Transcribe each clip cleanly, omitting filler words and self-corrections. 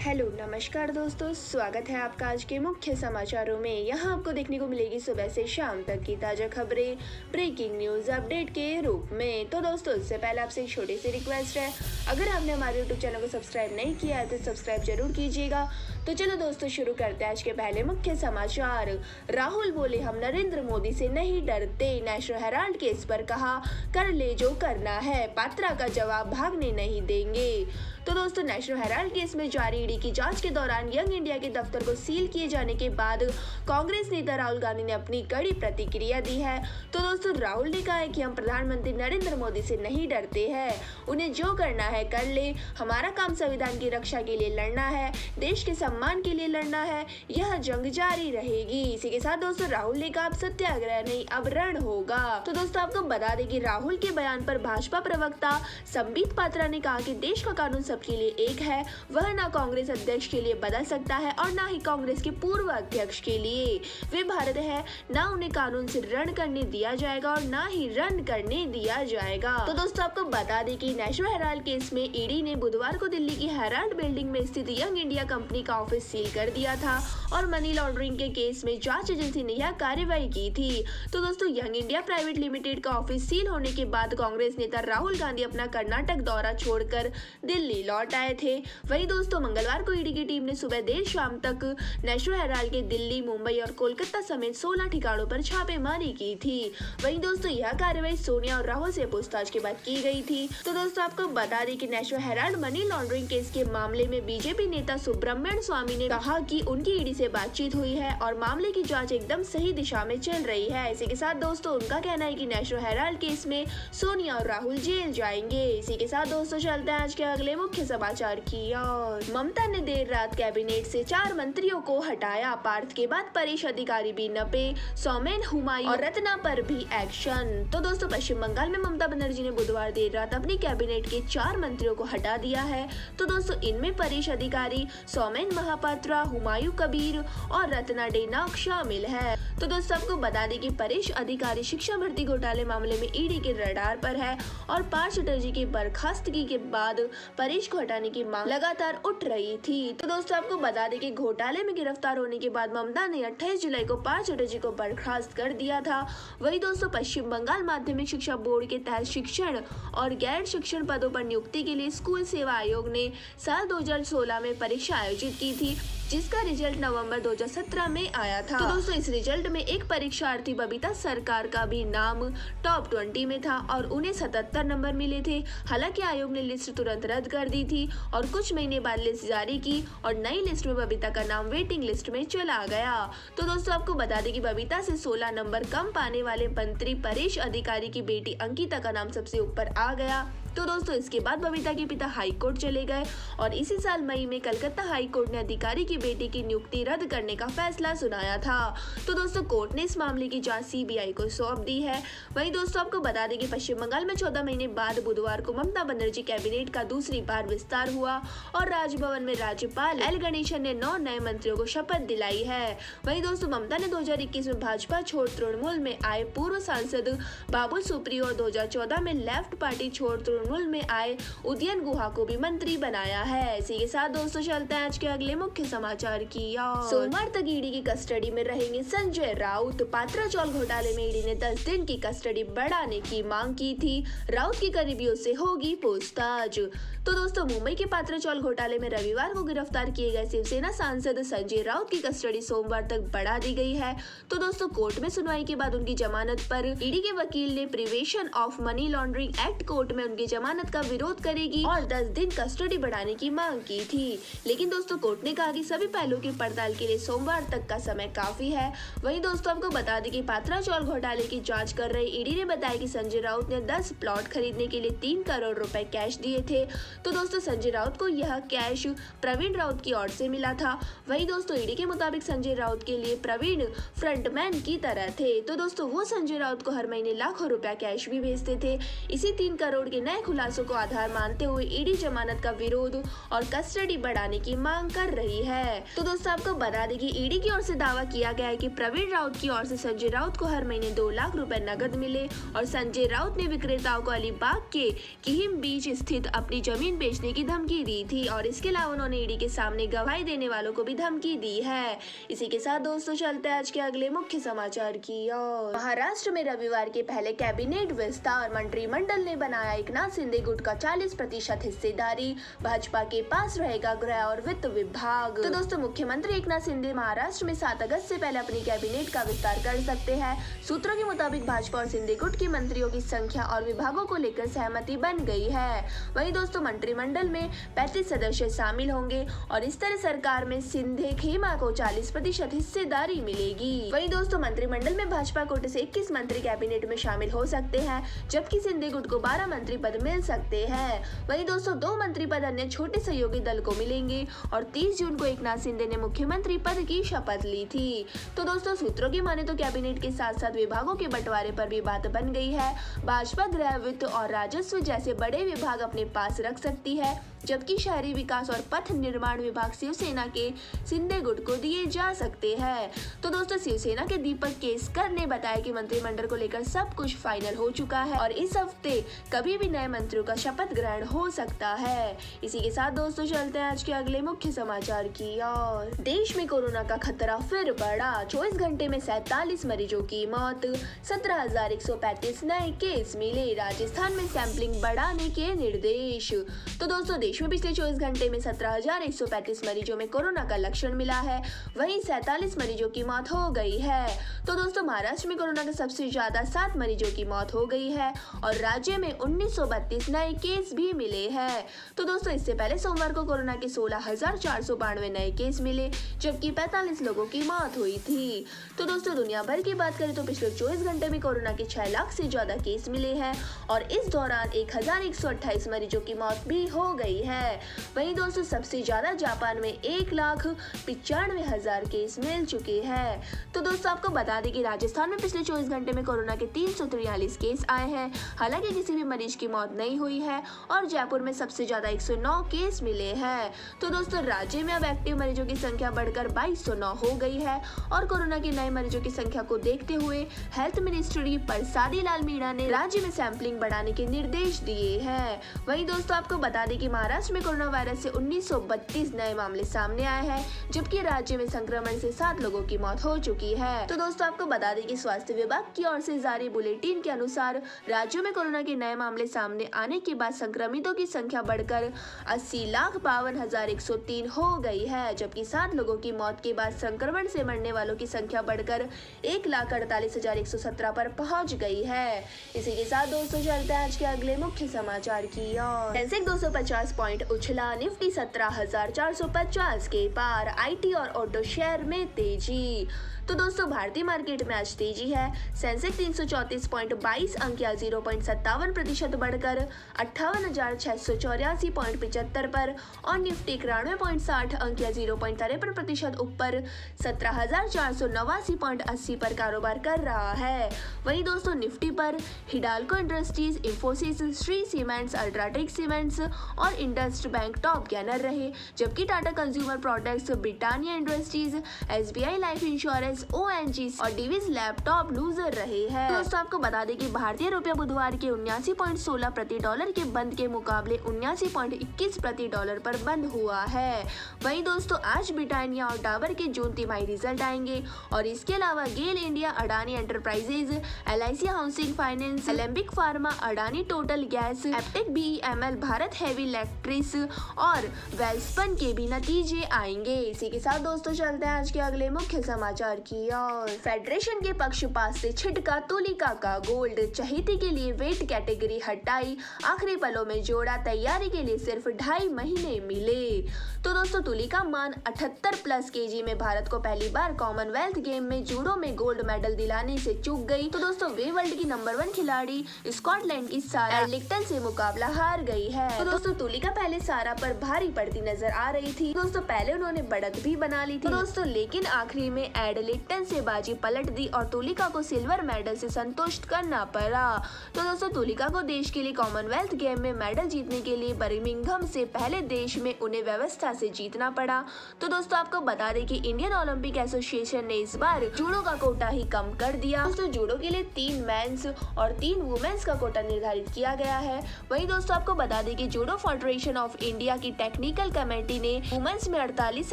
Hello नमस्कार दोस्तों, स्वागत है आपका आज के मुख्य समाचारों में। यहाँ आपको देखने को मिलेगी सुबह से शाम तक की ताज़ा खबरें, ब्रेकिंग न्यूज़ अपडेट के रूप में। तो दोस्तों, इससे पहले आपसे एक छोटी सी रिक्वेस्ट है, अगर आपने हमारे यूट्यूब चैनल को सब्सक्राइब नहीं किया है तो सब्सक्राइब जरूर कीजिएगा। तो चलो दोस्तों, शुरू करते हैं आज के पहले मुख्य समाचार। राहुल बोले, हम नरेंद्र मोदी से नहीं डरते। नेशनल हेराल्ड केस पर कहा, कर ले जो करना है, पात्रा का जवाब भागने नहीं देंगे। तो दोस्तों, नेशनल हेराल्ड केस में जारी ईडी की जांच के दौरान यंग इंडिया के दफ्तर को सील किए जाने के बाद कांग्रेस नेता राहुल गांधी ने अपनी कड़ी प्रतिक्रिया दी है। तो दोस्तों, राहुल ने कहा है कि हम प्रधानमंत्री नरेंद्र मोदी से नहीं डरते हैं, उन्हें जो करना है कर ले। हमारा काम संविधान की रक्षा के लिए लड़ना है, देश के सम्मान के लिए लड़ना है, यह जंग जारी रहेगी। इसी के साथ दोस्तों, राहुल ने कहा, अब सत्याग्रह नहीं अब रण होगा। तो दोस्तों, आपको बता दें कि राहुल के बयान पर भाजपा प्रवक्ता संबित पात्रा ने कहा कि देश का कानून सबके लिए एक है, वह ना कांग्रेस अध्यक्ष के लिए बदल सकता है और ना ही कांग्रेस के पूर्व अध्यक्ष के लिए। वे भारत है, ना उन्हें कानून से रण करने दिया जाएगा और ना ही रन करने दिया जाएगा। तो दोस्तों, आपको बता दें कि नेशनल हेराल्ड केस में ईडी ने बुधवार को दिल्ली की हेराल्ड बिल्डिंग में स्थित यंग इंडिया कंपनी का ऑफिस सील कर दिया था और मनी लॉन्ड्रिंग के केस में जांच एजेंसी ने यह कार्रवाई की थी। तो दोस्तों, यंग इंडिया प्राइवेट लिमिटेड का ऑफिस सील होने के बाद कांग्रेस नेता राहुल गांधी अपना कर्नाटक दौरा छोड़कर दिल्ली लौट आए थे। वहीं दोस्तों, मंगलवार को ईडी की टीम ने सुबह देर शाम तक नेशनल हेराल्ड के दिल्ली, मुंबई और कोलकाता समेत 16 ठिकानों पर छापेमारी की थी। वहीं दोस्तों, यह कार्रवाई सोनिया और राहुल से पूछताछ के बाद की गई थी। तो दोस्तों, आपको बता दें कि national Herald money laundering case के मामले में बीजेपी नेता सुब्रमण्यम स्वामी ने कहा कि उनकी ईडी से बातचीत हुई है और मामले की जाँच एकदम सही दिशा में चल रही है। इसी के साथ दोस्तों, उनका कहना है कि नेशनल हेराल्ड केस में सोनिया और राहुल जेल जाएंगे। इसी के साथ दोस्तों, चलते हैं आज के अगले मुख्य समाचार की ओर। ममता ने देर रात कैबिनेट से 4 मंत्रियों को हटाया। पार्थ के बाद परेश अधिकारी भी नपे, सौमेन, हुमायूं और रत्ना पर भी एक्शन। तो दोस्तों, पश्चिम बंगाल में ममता बनर्जी ने बुधवार देर रात अपनी कैबिनेट के 4 मंत्रियों को हटा दिया है। तो दोस्तों, इनमें परेश अधिकारी, सौमेन महापात्रा, हुमायूं कबीर और रत्ना डेनाक शामिल है। तो दोस्तों, आपको बता दें कि परेश अधिकारी शिक्षा भर्ती घोटाले मामले में ईडी के रडार पर है और पार्थ चटर्जी की बर्खास्तगी के बाद परेश को हटाने की मांग लगातार उठ रही थी। तो दोस्तों, आपको बता दें कि घोटाले में गिरफ्तार होने के बाद ममता ने 28 जुलाई को पार्थ चटर्जी को बर्खास्त कर दिया था। वहीं दोस्तों, पश्चिम बंगाल माध्यमिक शिक्षा बोर्ड के तहत शिक्षण और गैर शिक्षण पदों पर नियुक्ति के लिए स्कूल सेवा आयोग ने साल 2016 में परीक्षा आयोजित की थी, जिसका रिजल्ट नवंबर 2017 में आया था। तो दोस्तों, इस रिजल्ट में एक परीक्षार्थी बबीता सरकार का भी नाम टॉप 20 में था और उन्हें 77 नंबर मिले थे। हालांकि आयोग ने लिस्ट तुरंत रद्द कर दी थी और कुछ महीने बाद लिस्ट जारी की और नई लिस्ट में बबीता का नाम वेटिंग लिस्ट में चला गया। तो दोस्तों, आपको बता दें कि बबीता से 16 नंबर कम पाने वाले मंत्री परेश अधिकारी की बेटी अंकिता का नाम सबसे ऊपर आ गया। तो दोस्तों, इसके बाद बबीता के पिता हाई कोर्ट चले गए और इसी साल मई में कलकत्ता हाई कोर्ट ने अधिकारी की बेटी की नियुक्ति रद्द करने का फैसला सुनाया था। तो दोस्तों, कोर्ट ने इस मामले की जांच सीबीआई को सौंप दी है। वहीं दोस्तों, आपको बता दें कि पश्चिम बंगाल में 14 महीने बाद बुधवार को ममता बनर्जी कैबिनेट का दूसरी बार विस्तार हुआ और राजभवन में राज्यपाल एल गणेशन ने 9 नए मंत्रियों को शपथ दिलाई है। वहीं दोस्तों, ममता ने 2021 में भाजपा छोड़ तृणमूल में आए पूर्व सांसद बाबुल सुप्रियो और 2014 में लेफ्ट पार्टी छोड़ तृणमूल में आए उदयन गुहा को भी मंत्री बनाया है। इसी के साथ दोस्तों, चलते हैं आज के अगले मुख्य समाचार की ओर। सोमवार तक ईडी की कस्टडी में रहेंगे संजय राउत। पात्रा चौल घोटाले में ईडी ने 10 दिन की कस्टडी बढ़ाने की मांग की थी। राउत की करीबियों से होगी पूछताछ। तो दोस्तों, मुंबई के पात्रा चौल घोटाले में रविवार को गिरफ्तार किए गए शिवसेना सांसद संजय राउत की कस्टडी सोमवार तक बढ़ा दी गई है। तो दोस्तों, कोर्ट में सुनवाई के बाद उनकी जमानत पर ईडी के वकील ने prevention of money laundering act court में उनकी जमानत का विरोध करेगी और 10 दिन कस्टडी बढ़ाने की मांग की थी। लेकिन दोस्तों, कोर्ट ने कहा कि सभी पहलुओं की पड़ताल के लिए सोमवार तक का समय काफी है। वहीं दोस्तों, आपको बता दें कि पात्रा चौल घोटाले की जांच कर रहे ईडी ने बताया कि संजय राउत ने 10 प्लॉट खरीदने के लिए 3 करोड़ रुपए कैश दिए थे। तो दोस्तों, संजय राउत को यह कैश प्रवीण राउत की ओर से मिला था। वहीं दोस्तों, ईडी के मुताबिक संजय राउत के लिए प्रवीण फ्रंटमैन की तरह थे। तो दोस्तों, वो संजय राउत को हर महीने लाखों रुपया कैश भी भेजते थे। इसी 3 करोड़ के नए नए खुलासों को आधार मानते हुए ईडी जमानत का विरोध और कस्टडी बढ़ाने की मांग कर रही है। तो दोस्तों आपको बता दें कि ईडी की ओर से दावा किया गया है कि प्रवीण राउत की ओर से संजय राउत को हर महीने 2 लाख रुपए नकद मिले और संजय राउत ने विक्रेताओं को अलीबाग के किहिम बीच स्थित अपनी जमीन बेचने की धमकी दी थी और इसके अलावा उन्होंने ईडी के सामने गवाही देने वालों को भी धमकी दी है। इसी के साथ दोस्तों चलते हैं आज के अगले मुख्य समाचार की ओर। महाराष्ट्र में रविवार के पहले कैबिनेट विस्तार, मंत्रिमंडल ने बनाया एकनाथ शिंदे गुट का 40% हिस्सेदारी, भाजपा के पास रहेगा गृह और वित्त विभाग। तो दोस्तों मुख्यमंत्री एकनाथ शिंदे महाराष्ट्र में 7 अगस्त से पहले अपनी कैबिनेट का विस्तार कर सकते हैं। सूत्रों के मुताबिक भाजपा और शिंदे गुट के मंत्रियों की संख्या और विभागों को लेकर सहमति बन गई है। वहीं दोस्तों मंत्रिमंडल में 35 सदस्य शामिल होंगे और इस तरह सरकार में शिंदे खेमा को 40% हिस्सेदारी मिलेगी। वहीं दोस्तों मंत्रिमंडल में भाजपा कोटे से 21 मंत्री कैबिनेट में शामिल हो सकते हैं, जबकि शिंदे गुट को 12 मंत्री पद मिल सकते हैं। वहीं दोस्तों 2 मंत्री पद अन्य छोटे सहयोगी दल को मिलेंगे और 30 जून को एकनाथ शिंदे ने मुख्यमंत्री पद की शपथ ली थी। तो दोस्तों सूत्रों की माने तो कैबिनेट के साथ साथ विभागों के बंटवारे पर भी बात बन गई है। भाजपा गृह, वित्त और राजस्व जैसे बड़े विभाग अपने पास रख सकती है, जबकि शहरी विकास और पथ निर्माण विभाग शिवसेना के शिंदे गुट को दिए जा सकते हैं। तो दोस्तों शिवसेना के दीपक केसकर ने बताया कि मंत्रिमंडल को लेकर सब कुछ फाइनल हो चुका है और इस हफ्ते कभी भी नए मंत्रियों का शपथ ग्रहण हो सकता है। इसी के साथ दोस्तों चलते हैं आज के अगले मुख्य समाचार की ओर। देश में कोरोना का खतरा फिर बढ़ा, 24 घंटे में 47 मरीजों की मौत, 17,135 नए केस मिले, राजस्थान में सैंपलिंग बढ़ाने के निर्देश। तो दोस्तों देश में पिछले 24 घंटे में 17,135 मरीजों में कोरोना का लक्षण मिला है, वहीं 47 मरीजों की मौत हो गई है। तो दोस्तों महाराष्ट्र में कोरोना के सबसे ज्यादा 7 मरीजों की मौत हो गई है और राज्य में 1932 नए केस भी मिले हैं। तो दोस्तों इससे पहले सोमवार को कोरोना के 16,492 नए केस मिले, जबकि 45 लोगों की मौत हुई थी। तो दोस्तों दुनिया भर की बात करें तो पिछले 24 घंटे में कोरोना के 6 लाख से ज्यादा केस मिले हैं और इस दौरान 1,128 मरीजों की मौत भी हो गई है। वहीं दोस्तों सबसे ज्यादा जापान में 1,95,000 केस मिल चुके हैं। तो दोस्तों आपको बता दें कि राजस्थान में पिछले 24 घंटे में कोरोना के 343 केस आए हैं, हालांकि किसी भी मरीज की मौत नहीं हुई है और जयपुर में सबसे ज्यादा 109 केस मिले हैं। तो दोस्तों राज्य में अब एक्टिव मरीजों की संख्या बढ़कर 2209 हो गई है और कोरोना के नए मरीजों की संख्या को देखते हुए हेल्थ मिनिस्ट्री परसादी लाल मीणा ने राज्य में सैंपलिंग बढ़ाने के निर्देश दिए हैं। वहीं दोस्तों आपको बता दें कि महाराष्ट्र में कोरोना वायरस से 1932 नए मामले सामने आए हैं, जबकि राज्य में संक्रमण से 7 लोगों की मौत हो चुकी है। तो दोस्तों आपको बता दें कि स्वास्थ्य विभाग की ओर से जारी बुलेटिन के अनुसार राज्यों में कोरोना के नए मामले सामने आने के बाद संक्रमितों की संख्या बढ़कर 80,52,103 हो गई है, जबकि 7 लोगों की मौत के बाद संक्रमण से मरने वालों की संख्या बढ़कर 1,48,117 पर पहुंच गई है। इसी के साथ दोस्तों चलते हैं आज के अगले मुख्य समाचार की ओर। सेंसेक्स 250 पॉइंट उछला, निफ्टी 17,450 के पार, आईटी और ऑटो शेयर में तेजी। तो दोस्तों भारतीय मार्केट में आज तेजी है। सेंसेक्स 334.22 अंक या 0.57% बढ़कर 58,684.75 पर और निफ्टी 91.60 अंक या 0.53% ऊपर 17,489.80 पर कारोबार कर रहा है। वहीं दोस्तों निफ्टी पर Hindalco industries, Infosys, Shri cements, UltraTech cements और इंडस्ट बैंक टॉप गेनर रहे, जबकि Tata consumer products, Britannia industries, SBI life insurance, ONGC और डिविज लैपटॉप लूजर रहे हैं। दोस्तों आपको बता दें कि भारतीय रुपया बुधवार के 79.16 प्रति डॉलर के बंद के मुकाबले 79.21 प्रति डॉलर पर बंद हुआ है। वहीं दोस्तों आज ब्रिटानिया और डाबर के जून तिमाही रिजल्ट आएंगे और इसके अलावा GAIL India, Adani enterprises, LIC housing finance, Alembic pharma, Adani total gas, Aptech BEML, Bharat heavy electrics और वेल्सपन के भी नतीजे आएंगे। इसी के साथ दोस्तों चलते हैं आज के अगले मुख्य समाचार की ओर। फेडरेशन के पक्षपात से छिटका तुलिका का गोल्ड, चहेती के लिए वेट कैटेगरी हटाई, आखिरी पलों में जोड़ा, तैयारी के लिए सिर्फ 2.5 महीने मिले। तो दोस्तों तुलिका मान 78+ केजी में भारत को पहली बार कॉमनवेल्थ गेम में जूडो में गोल्ड मेडल दिलाने से चूक गई। तो दोस्तों वे वर्ल्ड की नंबर 1 खिलाड़ी स्कॉटलैंड की सारा एडलिक्टन से मुकाबला हार गई है। तो दोस्तों तुलिका पहले सारा पर भारी पड़ती नजर आ रही थी। दोस्तों पहले उन्होंने बढ़त भी बना ली थी दोस्तों, लेकिन आखिरी में एडलिक्टन से बाजी पलट दी और तुलिका को सिल्वर मेडल से संतुष्ट करना पड़ा। तो दोस्तों तुलिका को देश के लिए अगले कॉमनवेल्थ गेम में मेडल जीतने के लिए बर्मिंघम से पहले देश में उन्हें व्यवस्था से जीतना पड़ा। तो दोस्तों आपको बता दें कि इंडियन ओलंपिक एसोसिएशन ने इस बार जूडो का कोटा ही कम कर दिया। दोस्तों जूडो के लिए 3 मेंस और 3 वुमेन्स का कोटा निर्धारित किया गया है। वहीं दोस्तों आपको बता दें कि जूडो फेडरेशन ऑफ इंडिया की टेक्निकल कमेटी ने वुमेन्स में 48,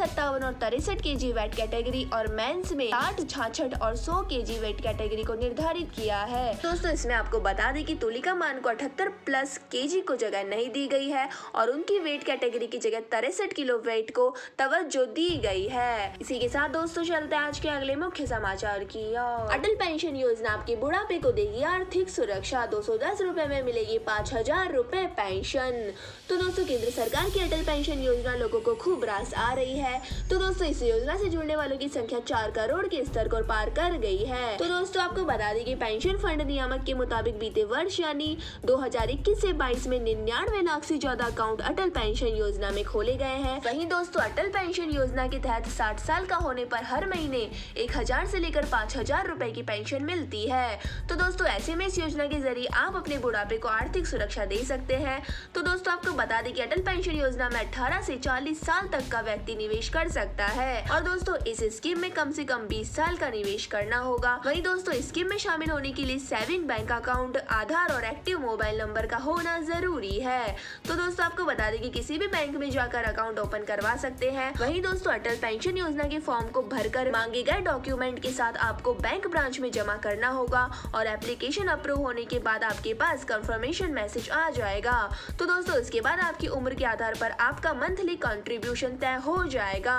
57 और 63 केजी वेट कैटेगरी और मेंस में 60, 66 और 100 केजी वेट कैटेगरी को निर्धारित किया है। दोस्तों इसमें आपको बता दें कि तुलिका मान को 78 प्लस केजी को जगह नहीं दी गई है और उनकी वेट कैटेगरी की जगह 63 किलो वेट को तवज्जो दी गई है। इसी के साथ दोस्तों चलते हैं आज के अगले मुख्य समाचार की ओर। अटल पेंशन योजना आपके बुढ़ापे को देगी आर्थिक सुरक्षा। 210 रुपए में मिलेगी 5000 रुपए पेंशन। तो दोस्तों केंद्र सरकार की अटल पेंशन योजना लोगों को खूब रास आ रही है। तो दोस्तों इस योजना से जुड़ने वालों की संख्या 4 करोड़ के स्तर को पार कर गई है। तो दोस्तों आपको बता दें कि पेंशन फंड नियामक के मुताबिक बीते वर्ष यानी 2021 से 22 में 99 लाख से ज्यादा अकाउंट अटल पेंशन योजना में खोले गए हैं। वहीं दोस्तों अटल पेंशन योजना के तहत 60 साल का होने पर हर महीने 1000 से लेकर 5000 रुपए की पेंशन मिलती है। तो दोस्तों ऐसे में इस योजना के जरिए आप अपने बुढ़ापे को आर्थिक सुरक्षा दे सकते हैं। तो दोस्तों आपको बता दें कि अटल पेंशन योजना में 18 से 40 साल तक का व्यक्ति निवेश कर सकता है और दोस्तों इस स्कीम में कम से कम 20 साल का निवेश करना होगा। वहीं दोस्तों स्कीम में शामिल होने के लिए सेविंग बैंक अकाउंट, आधार और एक्टिव मोबाइल नंबर का होना जरूरी है। तो दोस्तों आपको बता दें कि किसी भी बैंक में जाकर अकाउंट ओपन करवा सकते हैं। वहीं दोस्तों अटल पेंशन योजना के फॉर्म को भरकर मांगे गए डॉक्यूमेंट के साथ आपको बैंक ब्रांच में जमा करना होगा और एप्लीकेशन अप्रूव होने के बाद आपके पास कंफर्मेशन मैसेज आ जाएगा। तो दोस्तों इसके बाद आपकी उम्र के आधार पर आपका मंथली कंट्रीब्यूशन तय हो जाएगा।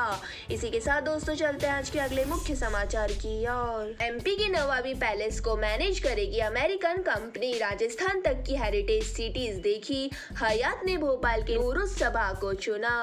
इसी के साथ दोस्तों चलते हैं आज के अगले मुख्य समाचार की ओर। एमपी की नवाबी पैलेस को मैनेज करेगी अमेरिकन कंपनी। राजस्थान तक की हेरिटेज सिटीज देखी, हयात ने भोपाल के नूरुस सभा को चुना।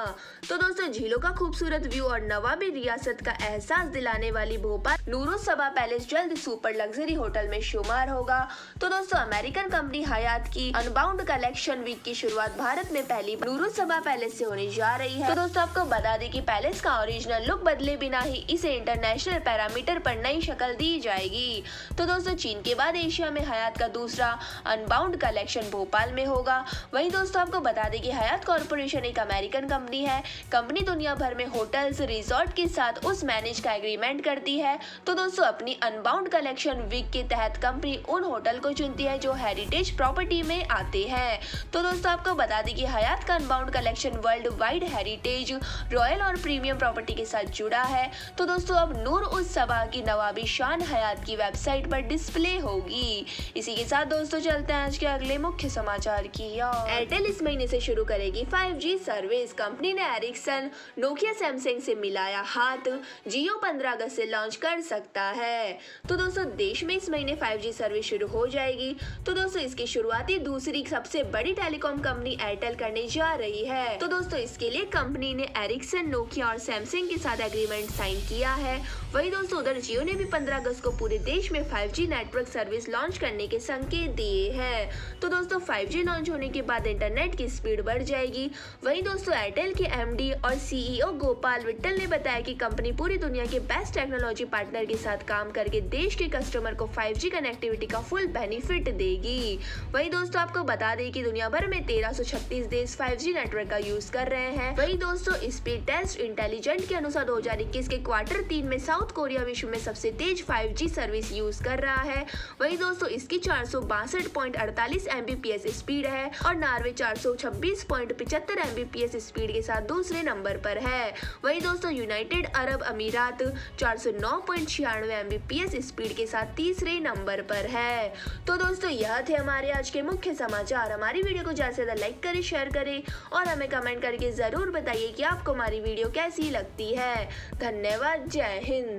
तो दोस्तों झीलों का खूबसूरत व्यू और नवाबी रियासत का एहसास दिलाने वाली भोपाल नूरुस सभा पैलेस जल्द सुपर लग्जरी होटल में शुमार होगा। तो दोस्तों अमेरिकन कंपनी हयात की अनबाउंड कलेक्शन वीक की शुरुआत भारत में पहली नूरुस सभा पैलेस से होने जा रही है। तो दोस्तों आपको बता दें कि पैलेस का ओरिजिनल लुक बदले बिना ही इसे इंटरनेशनल पैरामीटर पर नई शक्ल दी जाएगी। तो दोस्तों चीन के बाद एशिया में हयात का दूसरा अनबाउंड कलेक्शन भोपाल में होगा। वहीं दोस्तों आपको बता दें कि हयात कॉर्पोरेशन एक अमेरिकन कंपनी है। कंपनी दुनिया भर में होटल्स, रिजॉर्ट के साथ उस मैनेज का एग्रीमेंट करती है। तो दोस्तों अपनी अनबाउंड कलेक्शन वीक के तहत कंपनी उन होटल को चुनती है जो हेरिटेज प्रॉपर्टी में आते हैं। तो दोस्तों आपको बता दें कि हयात का unbound collection world wide heritage, royal और प्रीमियम प्रॉपर्टी के साथ जुड़ा है। तो दोस्तों अब नूर उस सभा की नवाबी शान हयात की वेबसाइट पर डिस्प्ले होगी। इसी के साथ दोस्तों चलते हैं आज के अगले मुख्य समाचार की ओर। एयरटेल इस महीने से शुरू करेगी 5G सर्विस। कंपनी ने एरिक्सन, नोकिया, सैमसंग से मिलाया हाथ। जियो 15 अगस्त से लॉन्च कर सकता है। तो दोस्तों देश में इस महीने 5G सर्विस शुरू हो जाएगी। तो दोस्तों इसकी शुरुआती दूसरी सबसे बड़ी टेलीकॉम कंपनी एयरटेल करने जा रही है। तो दोस्तों इसके लिए कंपनी ने एरिक्सन, नोकिया और सैमसंग के साथ एग्रीमेंट साइन किया है। वहीं दोस्तों उधर जियो ने भी 15 अगस्त को पूरे देश में 5G नेटवर्क सर्विस लॉन्च करने के संकेत दिए हैं। तो दोस्तों 5G लॉन्च होने के बाद इंटरनेट की स्पीड बढ़ जाएगी। वहीं दोस्तों एयरटेल के MD और CEO गोपाल विट्ठल ने बताया कि कंपनी पूरी दुनिया के बेस्ट टेक्नोलॉजी पार्टनर के साथ काम करके देश के कस्टमर को 5G कनेक्टिविटी का फुल बेनिफिट देगी। वहीं दोस्तों आपको बता दें कि दुनिया भर में 1336 देश 5G नेटवर्क का यूज कर रहे हैं। वहीं दोस्तों स्पीड टेस्ट इंटेलिजेंट के अनुसार 2021 के क्वार्टर 3 में साउथ कोरिया विश्व में सबसे तेज 5G सर्विस यूज कर रहा है। वहीं दोस्तों इसकी 462.48 Mbps स्पीड है और नॉर्वे 426.75 Mbps स्पीड के साथ दूसरे नंबर पर है। वहीं दोस्तों यूनाइटेड अरब अमीरात 409.96 Mbps स्पीड के साथ तीसरे नंबर पर है। तो दोस्तों यह थे हमारे आज के मुख्य समाचार। हमारी वीडियो को ज्यादा से ज्यादा लाइक करें, शेयर करें और हमें कमेंट करके जरूर बताइए कि आपको हमारी वीडियो कैसी लगती है। धन्यवाद। जय हिंद।